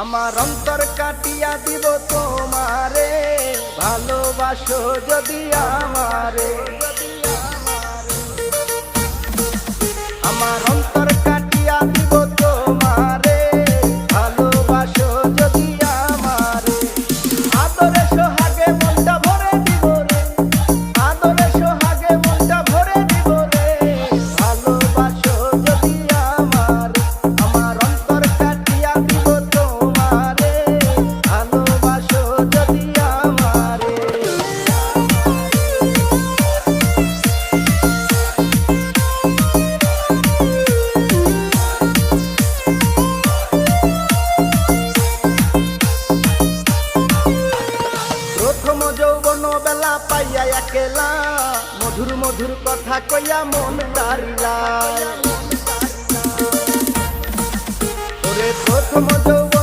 আমার অন্তর কাটিয়া দিব তোমারে, ভালোবাসো যদি আমারে। আমার অন্তর কাটিয়া দিব তোমারে, ভালোবাসো যদি আমারে। আদরে সোহাগে মনটা ভরে দিব রে, আদরে সোহাগে মনটা ভরে দিব রে, ভালোবাসো যদি আমারে। আমার অন্তর কাটিয়া দিব তোমারে, ভালোবাসো যদি আমারে। প্রথম যৌবন বেলা পাইয়া একেলা, মধুর মধুর কথা কইয়া মন তারিলা। ওরে প্রথম যৌবন